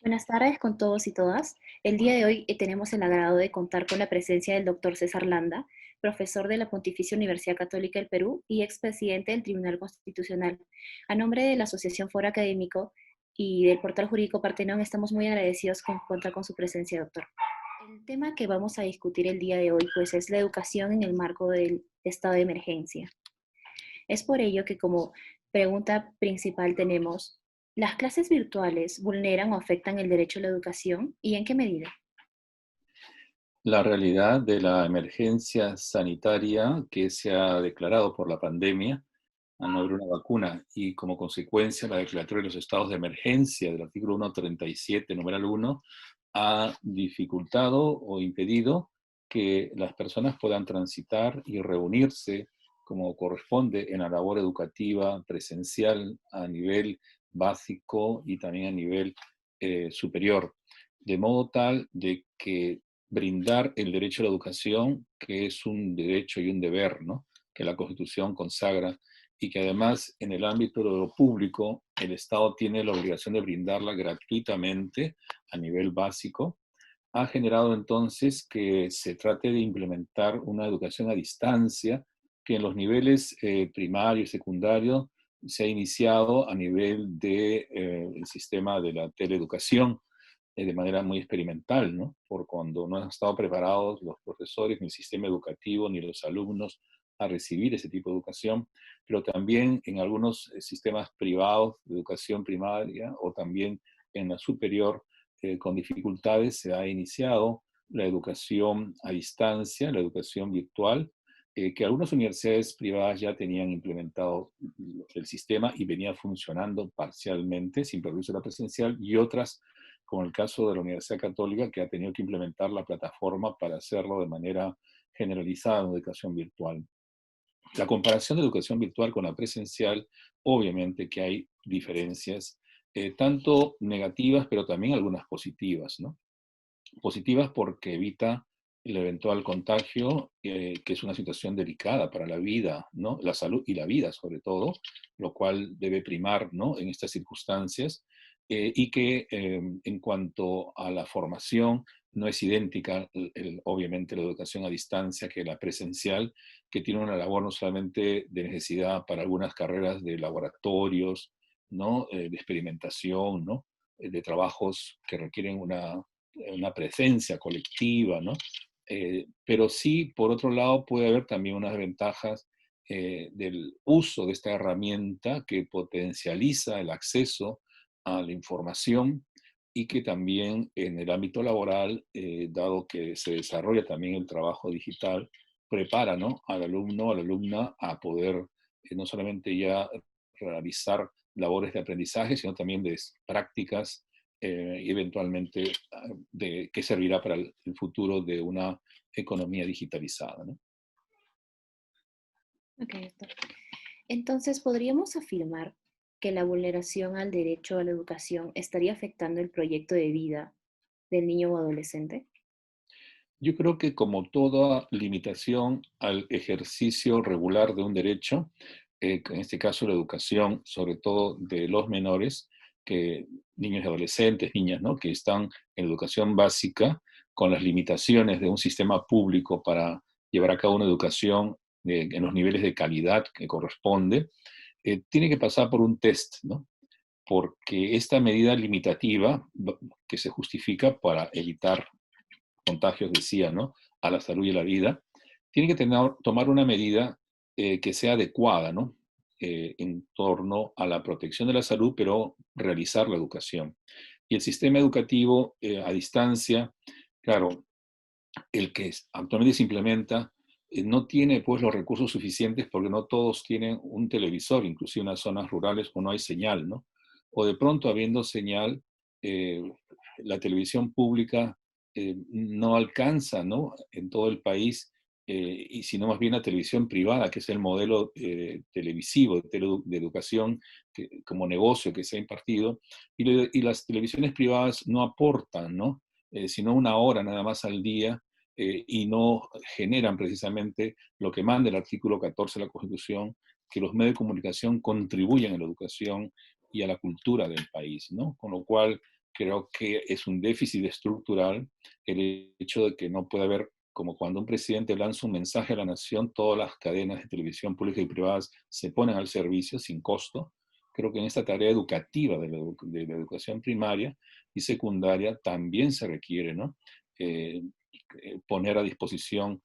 Buenas tardes con todos y todas. El día de hoy tenemos el agrado de contar con la presencia del doctor César Landa, profesor de la Pontificia Universidad Católica del Perú y expresidente del Tribunal Constitucional. A nombre de la Asociación Foro Académico y del Portal Jurídico Partenón, estamos muy agradecidos con contar con su presencia, doctor. El tema que vamos a discutir el día de hoy, pues, es la educación en el marco del estado de emergencia. Es por ello que como pregunta principal tenemos, ¿las clases virtuales vulneran o afectan el derecho a la educación y en qué medida? La realidad de la emergencia sanitaria que se ha declarado por la pandemia, al no haber una vacuna, y como consecuencia la declaratoria de los estados de emergencia del artículo 137, numeral 1, ha dificultado o impedido que las personas puedan transitar y reunirse como corresponde en la labor educativa presencial a nivel básico y también a nivel superior, de modo tal de que brindar el derecho a la educación, que es un derecho y un deber, ¿no?, que la Constitución consagra, y que además en el ámbito de lo público el Estado tiene la obligación de brindarla gratuitamente a nivel básico, ha generado entonces que se trate de implementar una educación a distancia que en los niveles primario y secundario se ha iniciado a nivel del sistema de la teleeducación de manera muy experimental, ¿no? Por cuando no han estado preparados los profesores, ni el sistema educativo, ni los alumnos a recibir ese tipo de educación, pero también en algunos sistemas privados de educación primaria o también en la superior, con dificultades, se ha iniciado la educación a distancia, la educación virtual, que algunas universidades privadas ya tenían implementado el sistema y venía funcionando parcialmente, sin perjuicio de la presencial, y otras, como el caso de la Universidad Católica, que ha tenido que implementar la plataforma para hacerlo de manera generalizada en educación virtual. La comparación de educación virtual con la presencial, obviamente que hay diferencias, tanto negativas, pero también algunas positivas, ¿no? Positivas porque evita el eventual contagio, que es una situación delicada para la vida, ¿no? La salud y la vida sobre todo, lo cual debe primar, ¿no?, en estas circunstancias, y que en cuanto a la formación no es idéntica, obviamente, la educación a distancia que la presencial, que tiene una labor no solamente de necesidad para algunas carreras de laboratorios, ¿no?, de experimentación, ¿no?, de trabajos que requieren una presencia colectiva, ¿no? Pero sí, por otro lado, puede haber también unas ventajas del uso de esta herramienta que potencializa el acceso a la información y que también en el ámbito laboral, dado que se desarrolla también el trabajo digital, prepara, ¿no?, al alumno, a la alumna a poder no solamente ya realizar labores de aprendizaje, sino también de prácticas y eventualmente de qué servirá para el futuro de una economía digitalizada, ¿no? Ok, doctor. Entonces, ¿podríamos afirmar que la vulneración al derecho a la educación estaría afectando el proyecto de vida del niño o adolescente? Yo creo que como toda limitación al ejercicio regular de un derecho, en este caso la educación, sobre todo de los menores, que niños y adolescentes, niñas, ¿no?, que están en educación básica, con las limitaciones de un sistema público para llevar a cabo una educación en los niveles de calidad que corresponde, tiene que pasar por un test, ¿no? Porque esta medida limitativa que se justifica para evitar contagios, decía, ¿no?, a la salud y a la vida, tiene que tomar una medida que sea adecuada, ¿no?, en torno a la protección de la salud, pero realizar la educación. Y el sistema educativo a distancia, claro, el que actualmente se implementa, no tiene pues los recursos suficientes porque no todos tienen un televisor, inclusive en las zonas rurales o no hay señal, ¿no? O de pronto habiendo señal, eh, la televisión pública no alcanza, ¿no?, en todo el país, y sino más bien la televisión privada, que es el modelo televisivo de educación como negocio que se ha impartido, y las televisiones privadas no aportan, ¿no?, sino una hora nada más al día, y no generan precisamente lo que manda el artículo 14 de la Constitución, que los medios de comunicación contribuyen a la educación y a la cultura del país, ¿no? Con lo cual Creo que es un déficit estructural el hecho de que no puede haber, como cuando un presidente lanza un mensaje a la nación, todas las cadenas de televisión públicas y privadas se ponen al servicio sin costo. Creo que en esta tarea educativa de la educación primaria y secundaria también se requiere, ¿no? Eh, Poner a disposición,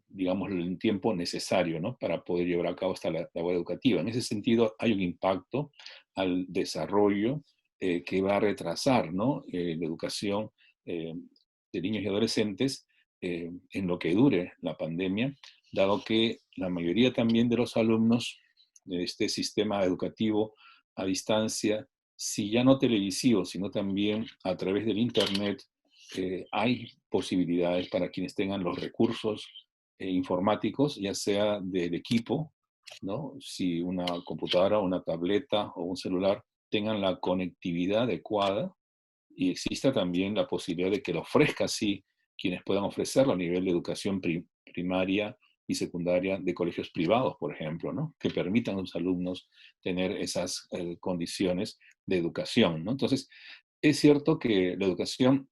digamos, el tiempo necesario, ¿no? Para poder llevar a cabo esta labor educativa. En ese sentido, hay un impacto al desarrollo que va a retrasar, ¿no? La educación eh, de niños y adolescentes en lo que dure la pandemia, dado que la mayoría también de los alumnos de este sistema educativo a distancia, si ya no televisivo, sino también a través del Internet, hay posibilidades para quienes tengan los recursos informáticos, ya sea del equipo, ¿no? Si una computadora, una tableta o un celular tengan la conectividad adecuada y exista también la posibilidad de que lo ofrezca así quienes puedan ofrecerlo a nivel de educación primaria y secundaria de colegios privados, por ejemplo, ¿no? Que permitan a los alumnos tener esas condiciones de educación, ¿no? Entonces, es cierto que la educación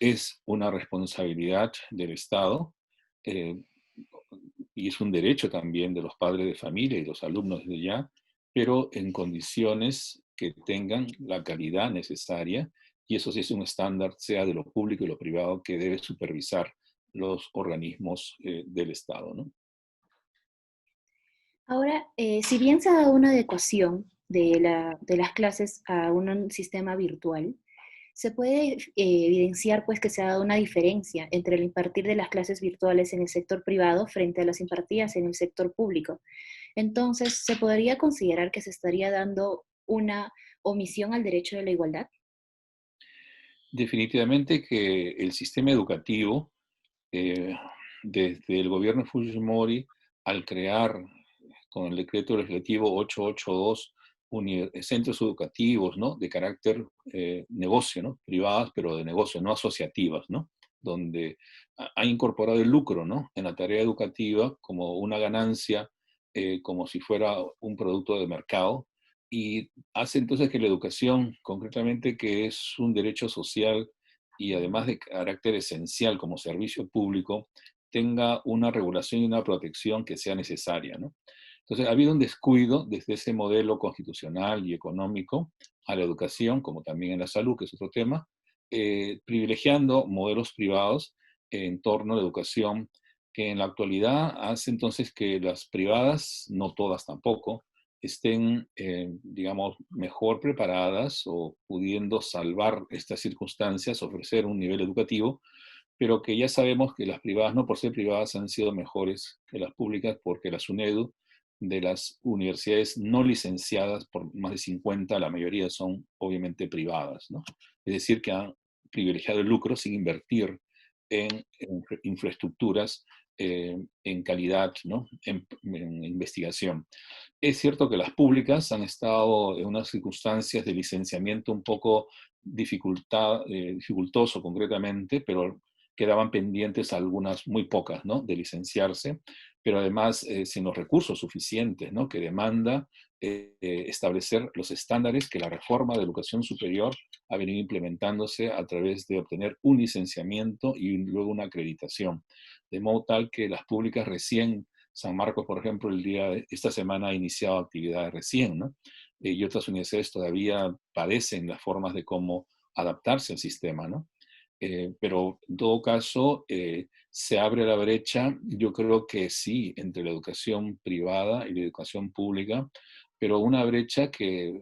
es una responsabilidad del Estado eh, y es un derecho también de los padres de familia y los alumnos de ya, pero en condiciones que tengan la calidad necesaria, y eso sí es un estándar, sea de lo público y lo privado, que debe supervisar los organismos del Estado, ¿no? Ahora, si bien se ha dado una adecuación de las clases a un sistema virtual, se puede evidenciar pues que se ha dado una diferencia entre el impartir de las clases virtuales en el sector privado frente a las impartidas en el sector público. Entonces, ¿se podría considerar que se estaría dando una omisión al derecho de la igualdad? Definitivamente que el sistema educativo, eh, desde el gobierno Fujimori, al crear con el decreto legislativo 882 centros educativos, ¿no? De carácter negocio, ¿no? Privadas, pero de negocio, no asociativas, ¿no? Donde ha incorporado el lucro, ¿no? En la tarea educativa como una ganancia, como si fuera un producto de mercado, y hace entonces que la educación, concretamente, que es un derecho social y además de carácter esencial como servicio público, tenga una regulación y una protección que sea necesaria, ¿no? Entonces, ha habido un descuido desde ese modelo constitucional y económico a la educación, como también en la salud, que es otro tema, privilegiando modelos privados en torno a la educación, que en la actualidad hace entonces que las privadas, no todas tampoco, estén, digamos, mejor preparadas o pudiendo salvar estas circunstancias, ofrecer un nivel educativo, pero que ya sabemos que las privadas, no por ser privadas, han sido mejores que las públicas, porque la SUNEDU de las universidades no licenciadas, por más de 50, la mayoría son obviamente privadas, ¿no? Es decir, que han privilegiado el lucro sin invertir en infraestructuras, en calidad, ¿no? En investigación. Es cierto que las públicas han estado en unas circunstancias de licenciamiento un poco dificultoso concretamente, pero quedaban pendientes algunas, muy pocas, ¿no? De licenciarse, pero además sin los recursos suficientes, ¿no? Que demanda establecer los estándares que la reforma de educación superior ha venido implementándose a través de obtener un licenciamiento y luego una acreditación. De modo tal que las públicas recién, San Marcos, por ejemplo, esta semana ha iniciado actividades recién, ¿no? Y otras universidades todavía padecen las formas de cómo adaptarse al sistema, ¿no? Pero en todo caso, se abre la brecha, yo creo que sí, entre la educación privada y la educación pública, pero una brecha que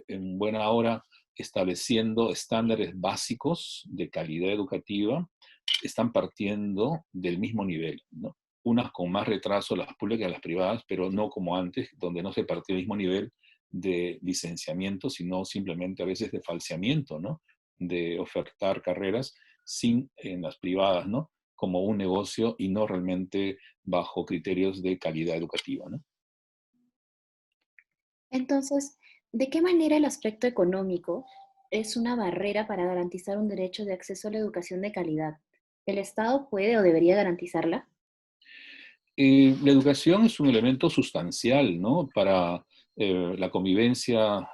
en buena hora, estableciendo estándares básicos de calidad educativa, están partiendo del mismo nivel, ¿no? Unas con más retraso, las públicas y las privadas, pero no como antes, donde no se partía del mismo nivel de licenciamiento, sino simplemente a veces de falseamiento, ¿no? De ofertar carreras sin en las privadas, ¿no? Como un negocio y no realmente bajo criterios de calidad educativa, ¿no? Entonces, ¿de qué manera el aspecto económico es una barrera para garantizar un derecho de acceso a la educación de calidad? ¿El Estado puede o debería garantizarla? La educación es un elemento sustancial, ¿no? Para la convivencia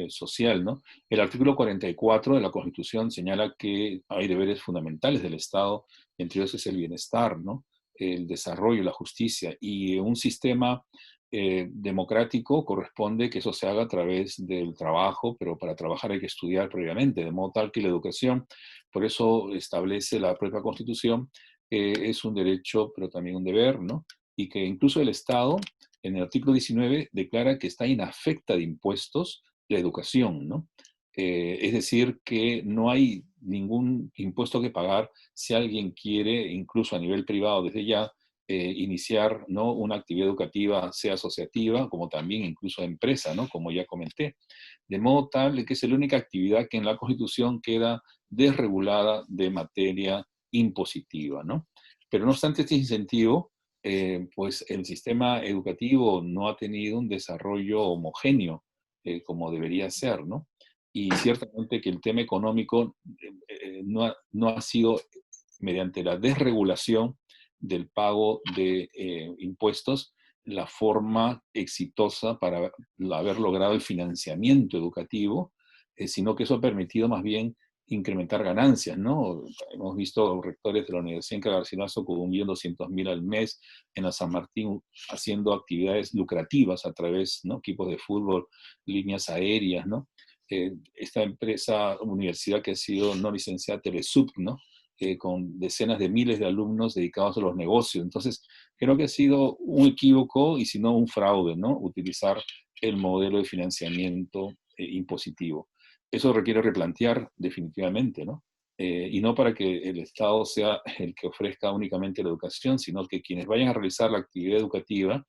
social, ¿no? El artículo 44 de la Constitución señala que hay deberes fundamentales del Estado, entre ellos es el bienestar, ¿no? El desarrollo, la justicia, y un sistema democrático corresponde que eso se haga a través del trabajo, pero para trabajar hay que estudiar previamente, de modo tal que la educación, por eso establece la propia Constitución, es un derecho, pero también un deber, ¿no? Y que incluso el Estado, en el artículo 19, declara que está inafecta de impuestos la educación, ¿no? Es decir, que no hay ningún impuesto que pagar si alguien quiere, incluso a nivel privado desde ya, iniciar, ¿no?, una actividad educativa, sea asociativa, como también incluso empresa, ¿no?, como ya comenté. De modo tal que es la única actividad que en la Constitución queda desregulada de materia impositiva, ¿no? Pero no obstante este incentivo, pues el sistema educativo no ha tenido un desarrollo homogéneo como debería ser, ¿no? Y ciertamente que el tema económico no ha sido mediante la desregulación del pago de impuestos la forma exitosa para haber logrado el financiamiento educativo, sino que eso ha permitido más bien incrementar ganancias, ¿no? Hemos visto rectores de la Universidad en Garcilaso con 1.200.000 al mes, en la San Martín haciendo actividades lucrativas a través, ¿no?, equipos de fútbol, líneas aéreas, ¿no? Esta empresa, universidad que ha sido no licenciada, Telesub, ¿no?, con decenas de miles de alumnos dedicados a los negocios. Entonces, creo que ha sido un equívoco y si no un fraude, ¿no?, utilizar el modelo de financiamiento impositivo. Eso requiere replantear definitivamente, ¿no? Y no para que el Estado sea el que ofrezca únicamente la educación, sino que quienes vayan a realizar la actividad educativa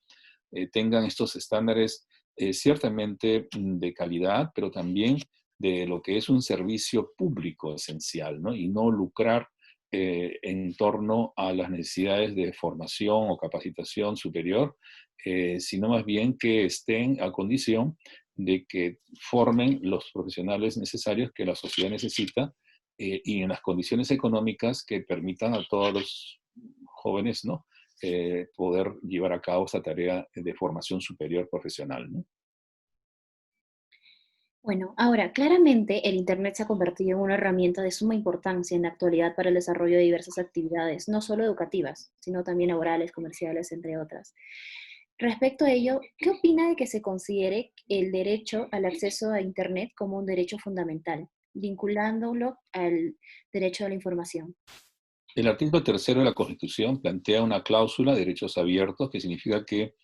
tengan estos estándares ciertamente de calidad, pero también de lo que es un servicio público esencial, ¿no? Y no lucrar en torno a las necesidades de formación o capacitación superior, sino más bien que estén a condición de que formen los profesionales necesarios que la sociedad necesita y en las condiciones económicas que permitan a todos los jóvenes, ¿no?, poder llevar a cabo esta tarea de formación superior profesional, ¿no? Bueno, ahora, claramente el Internet se ha convertido en una herramienta de suma importancia en la actualidad para el desarrollo de diversas actividades, no solo educativas, sino también laborales, comerciales, entre otras. Respecto a ello, ¿qué opina de que se considere el derecho al acceso a Internet como un derecho fundamental, vinculándolo al derecho a la información? El artículo tercero de la Constitución plantea una cláusula de derechos abiertos, que significa que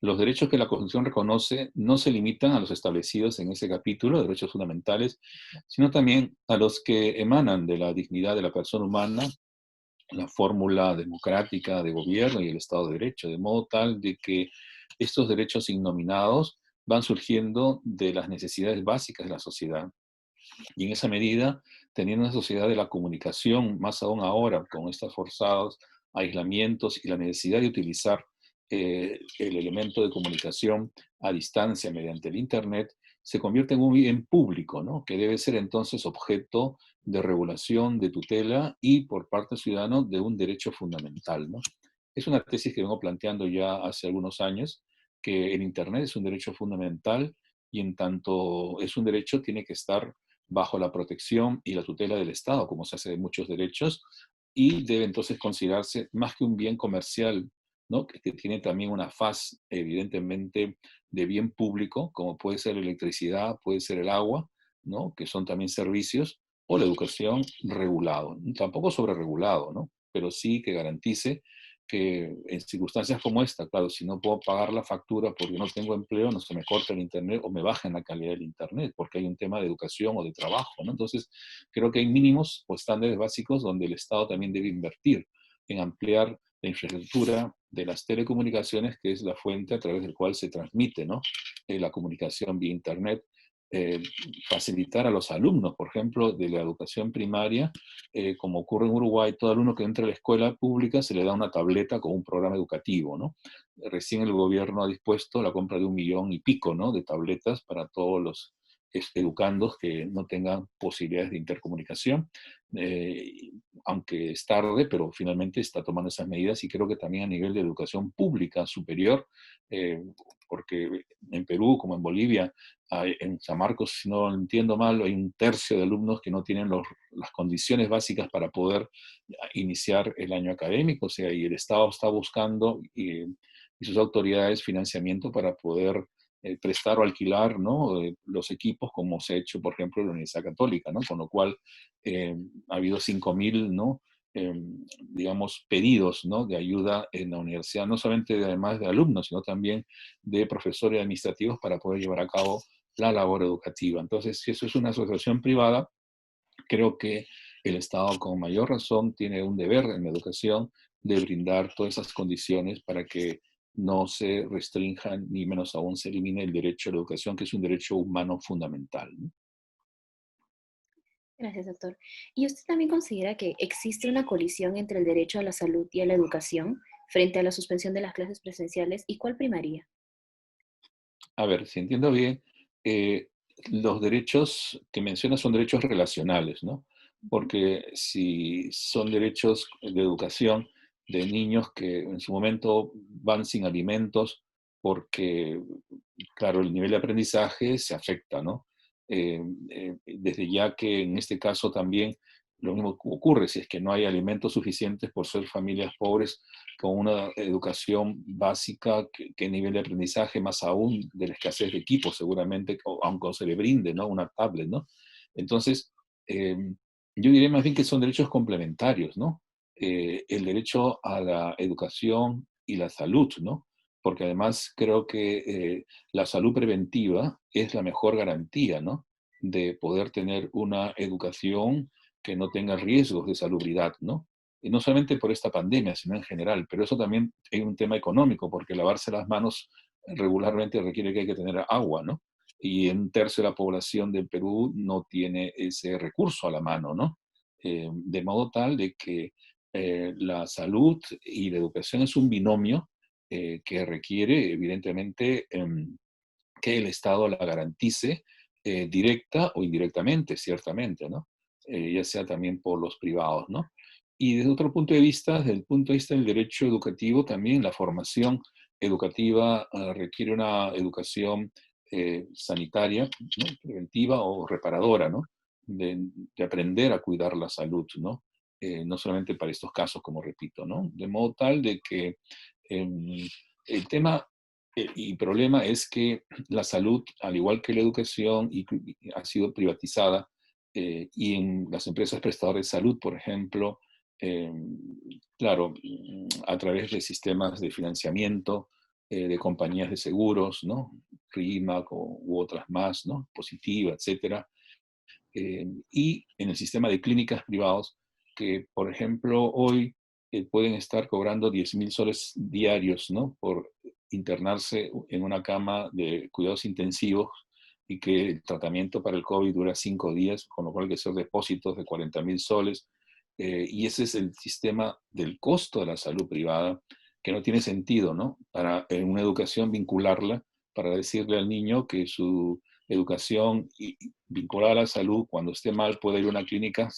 los derechos que la Constitución reconoce no se limitan a los establecidos en ese capítulo, de derechos fundamentales, sino también a los que emanan de la dignidad de la persona humana, la fórmula democrática de gobierno y el Estado de Derecho, de modo tal de que estos derechos innominados van surgiendo de las necesidades básicas de la sociedad. Y en esa medida, teniendo una sociedad de la comunicación, más aún ahora, con estos forzados aislamientos y la necesidad de utilizar el elemento de comunicación a distancia mediante el Internet, se convierte en un bien público, ¿no?, que debe ser entonces objeto de regulación, de tutela y por parte del ciudadano de un derecho fundamental, ¿no? Es una tesis que vengo planteando ya hace algunos años, que el Internet es un derecho fundamental y en tanto es un derecho tiene que estar bajo la protección y la tutela del Estado, como se hace de muchos derechos, y debe entonces considerarse más que un bien comercial, ¿no?, que tiene también una faz evidentemente de bien público, como puede ser la electricidad, puede ser el agua, ¿no?, que son también servicios, o la educación regulado, tampoco sobreregulado, ¿no?, pero sí que garantice que en circunstancias como esta, claro, si no puedo pagar la factura porque no tengo empleo, no se me corta el Internet o me baja en la calidad del Internet, porque hay un tema de educación o de trabajo, ¿no? Entonces, creo que hay mínimos o estándares básicos donde el Estado también debe invertir en ampliar la infraestructura de las telecomunicaciones, que es la fuente a través del cual se transmite, ¿no?, la comunicación vía Internet, eh, facilitar a los alumnos, por ejemplo, de la educación primaria, como ocurre en Uruguay, todo alumno que entra a la escuela pública se le da una tableta con un programa educativo, ¿no? Recién el gobierno ha dispuesto la compra de 1.000.000 y pico, ¿no?, de tabletas para todos los educandos que no tengan posibilidades de intercomunicación, eh, aunque es tarde, pero finalmente está tomando esas medidas y creo que también a nivel de educación pública superior, eh, porque en Perú, como en Bolivia, en San Marcos, si no entiendo mal, hay un tercio de alumnos que no tienen las condiciones básicas para poder iniciar el año académico, o sea, y el Estado está buscando y sus autoridades financiamiento para poder prestar o alquilar, ¿no? Los equipos, como se ha hecho, por ejemplo, en la Universidad Católica, ¿no? Con lo cual ha habido 5.000, ¿no? Digamos, pedidos, ¿no? De ayuda en la universidad, no solamente además de alumnos, sino también de profesores administrativos para poder llevar a cabo la labor educativa. Entonces, si eso es una asociación privada, creo que el Estado con mayor razón tiene un deber en la educación de brindar todas esas condiciones para que no se restrinjan, ni menos aún se elimine el derecho a la educación, que es un derecho humano fundamental, ¿no? Gracias, doctor. ¿Y usted también considera que existe una colisión entre el derecho a la salud y a la educación frente a la suspensión de las clases presenciales? ¿Y cuál primaría? A ver, si entiendo bien, eh, los derechos que mencionas son derechos relacionales, ¿no? Ujú. Porque si son derechos de educación de niños que en su momento van sin alimentos porque, claro, el nivel de aprendizaje se afecta, ¿no? Desde ya que en este caso también lo mismo ocurre si es que no hay alimentos suficientes por ser familias pobres con una educación básica, que nivel de aprendizaje, más aún de la escasez de equipos, seguramente, aunque se le brinde, ¿no? Una tablet, ¿no? Entonces, eh, yo diría más bien que son derechos complementarios, ¿no? El derecho a la educación y la salud, ¿no? Porque además creo que la salud preventiva es la mejor garantía, ¿no? De poder tener una educación que no tenga riesgos de salubridad, ¿no? Y no solamente por esta pandemia, sino en general, pero eso también es un tema económico, porque lavarse las manos regularmente requiere que hay que tener agua, ¿no? Y un tercio de la población del Perú no tiene ese recurso a la mano, ¿no? De modo tal de que la salud y la educación es un binomio que requiere, evidentemente, que el Estado la garantice directa o indirectamente, ciertamente, ¿no? Ya sea también por los privados, ¿no? Y desde otro punto de vista, desde el punto de vista del derecho educativo, también la formación educativa requiere una educación sanitaria, ¿no? Preventiva o reparadora, ¿no? De aprender a cuidar la salud, ¿no? No solamente para estos casos, como repito, ¿no? De modo tal de que el tema y problema es que la salud, al igual que la educación, ha sido privatizada y en las empresas prestadoras de salud, por ejemplo, eh, claro, a través de sistemas de financiamiento de compañías de seguros, ¿no? RIMAC u otras más, ¿no? Positiva, etcétera. Y en el sistema de clínicas privados, que por ejemplo hoy pueden estar cobrando 10.000 soles diarios, ¿no? Por internarse en una cama de cuidados intensivos y que el tratamiento para el COVID dura 5 días, con lo cual hay que hacer depósitos de 40.000 soles. Y ese es el sistema del costo de la salud privada, que no tiene sentido, ¿no? Para en una educación vincularla, para decirle al niño que su educación y vinculada a la salud, cuando esté mal puede ir a una clínica,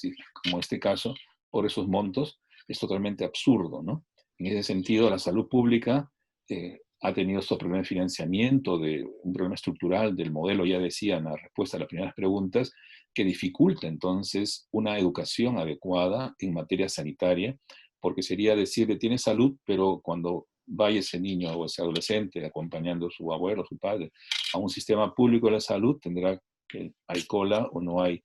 como este caso, por esos montos, es totalmente absurdo, ¿no? En ese sentido, la salud pública ha tenido estos problemas de financiamiento, de un problema estructural del modelo, ya decía en la respuesta a las primeras preguntas, que dificulta entonces una educación adecuada en materia sanitaria, porque sería decirle, tiene salud, pero cuando vaya ese niño o ese adolescente acompañando a su abuelo, a su padre, a un sistema público de la salud, tendrá que hay cola o no hay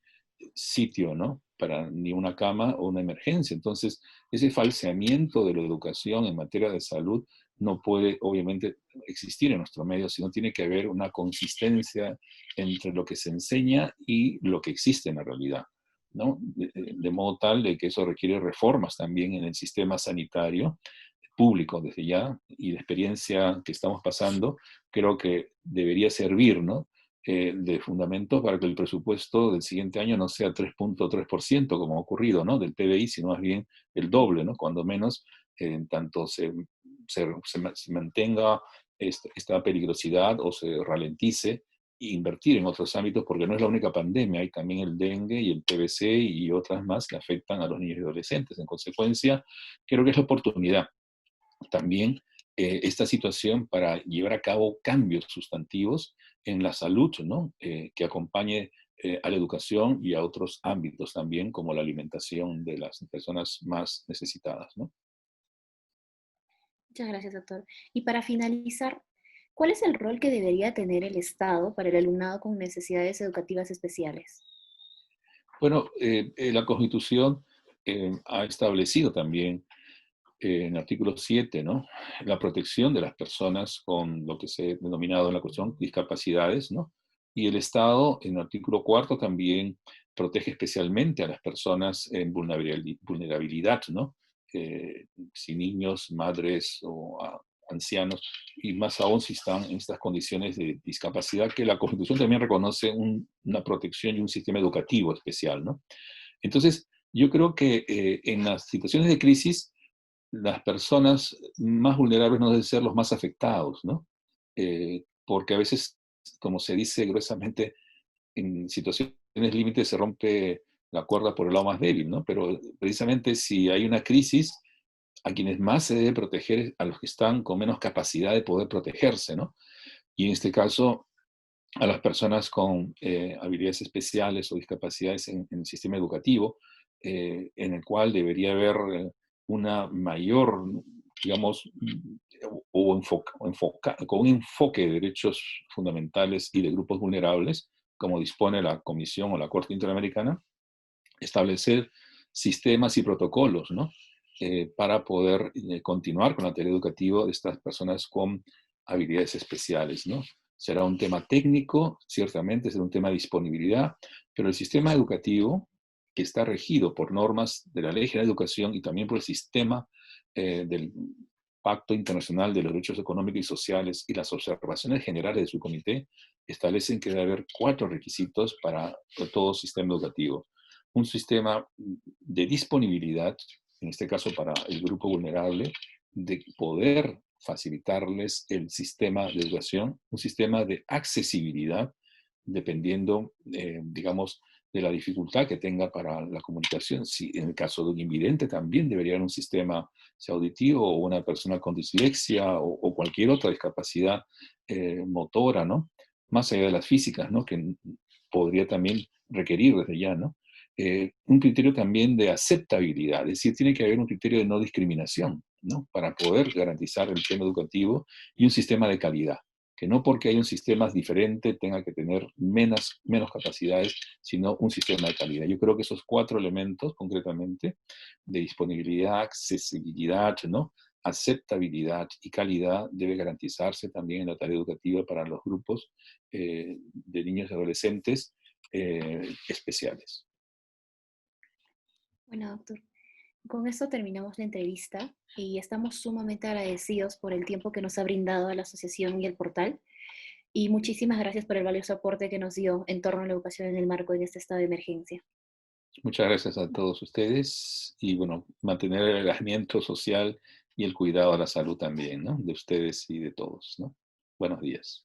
sitio, ¿no? Para ni una cama o una emergencia. Entonces, ese falseamiento de la educación en materia de salud no puede, obviamente, existir en nuestro medio, sino tiene que haber una consistencia entre lo que se enseña y lo que existe en la realidad, ¿no? De modo tal de que eso requiere reformas también en el sistema sanitario público desde ya y de experiencia que estamos pasando, creo que debería servir, ¿no? De fundamento para que el presupuesto del siguiente año no sea 3.3% como ha ocurrido, ¿no? Del PBI, sino más bien el doble, ¿no? Cuando menos, en tanto se mantenga esta peligrosidad o se ralentice e invertir en otros ámbitos, porque no es la única pandemia, hay también el dengue y el TBC y otras más que afectan a los niños y adolescentes. En consecuencia, creo que es la oportunidad también esta situación para llevar a cabo cambios sustantivos en la salud, ¿no? Que acompañe a la educación y a otros ámbitos también, como la alimentación de las personas más necesitadas, ¿no? Muchas gracias, doctor. Y para finalizar, ¿cuál es el rol que debería tener el Estado para el alumnado con necesidades educativas especiales? Bueno, la Constitución ha establecido también en el artículo 7, ¿no? La protección de las personas con lo que se ha denominado en la cuestión discapacidades, ¿no? Y el Estado, en el artículo 4, también protege especialmente a las personas en vulnerabilidad, ¿no? Si niños, madres o ancianos, y más aún si están en estas condiciones de discapacidad, que la Constitución también reconoce una protección y un sistema educativo especial, ¿no? Entonces, yo creo que en las situaciones de crisis, las personas más vulnerables no deben ser los más afectados, ¿no? Porque a veces, como se dice gruesamente, en situaciones límites se rompe la cuerda por el lado más débil, ¿no? Pero precisamente si hay una crisis, a quienes más se debe proteger es a los que están con menos capacidad de poder protegerse, ¿no? Y en este caso, a las personas con habilidades especiales o discapacidades en el sistema educativo, en el cual debería haber una mayor, digamos, con un enfoque de derechos fundamentales y de grupos vulnerables, como dispone la Comisión o la Corte Interamericana, establecer sistemas y protocolos, ¿no? Para poder continuar con la tarea educativa de estas personas con habilidades especiales, ¿no? Será un tema técnico, ciertamente, será un tema de disponibilidad, pero el sistema educativo, que está regido por normas de la Ley General de Educación y también por el sistema del Pacto Internacional de los Derechos Económicos y Sociales y las observaciones generales de su comité, establecen que debe haber 4 requisitos para todo sistema educativo. Un sistema de disponibilidad, en este caso para el grupo vulnerable, de poder facilitarles el sistema de educación, un sistema de accesibilidad, dependiendo, digamos, de la dificultad que tenga para la comunicación. Si en el caso de un invidente también debería haber un sistema, sea auditivo o una persona con dislexia o cualquier otra discapacidad motora, ¿no? Más allá de las físicas, ¿no? Que podría también requerir desde ya, ¿no? Un criterio también de aceptabilidad, es decir, tiene que haber un criterio de no discriminación, ¿no? Para poder garantizar el tema educativo y un sistema de calidad, que no porque hay un sistema diferente tenga que tener menos capacidades, sino un sistema de calidad. Yo creo que esos 4 elementos, concretamente, de disponibilidad, accesibilidad, ¿no? Aceptabilidad y calidad, debe garantizarse también en la tarea educativa para los grupos de niños y adolescentes especiales. Bueno, doctor, con esto terminamos la entrevista y estamos sumamente agradecidos por el tiempo que nos ha brindado a la asociación y el portal. Y muchísimas gracias por el valioso aporte que nos dio en torno a la educación en el marco en este estado de emergencia. Muchas gracias a todos ustedes y bueno, mantener el aislamiento social y el cuidado a la salud también, ¿no? De ustedes y de todos, ¿no? Buenos días.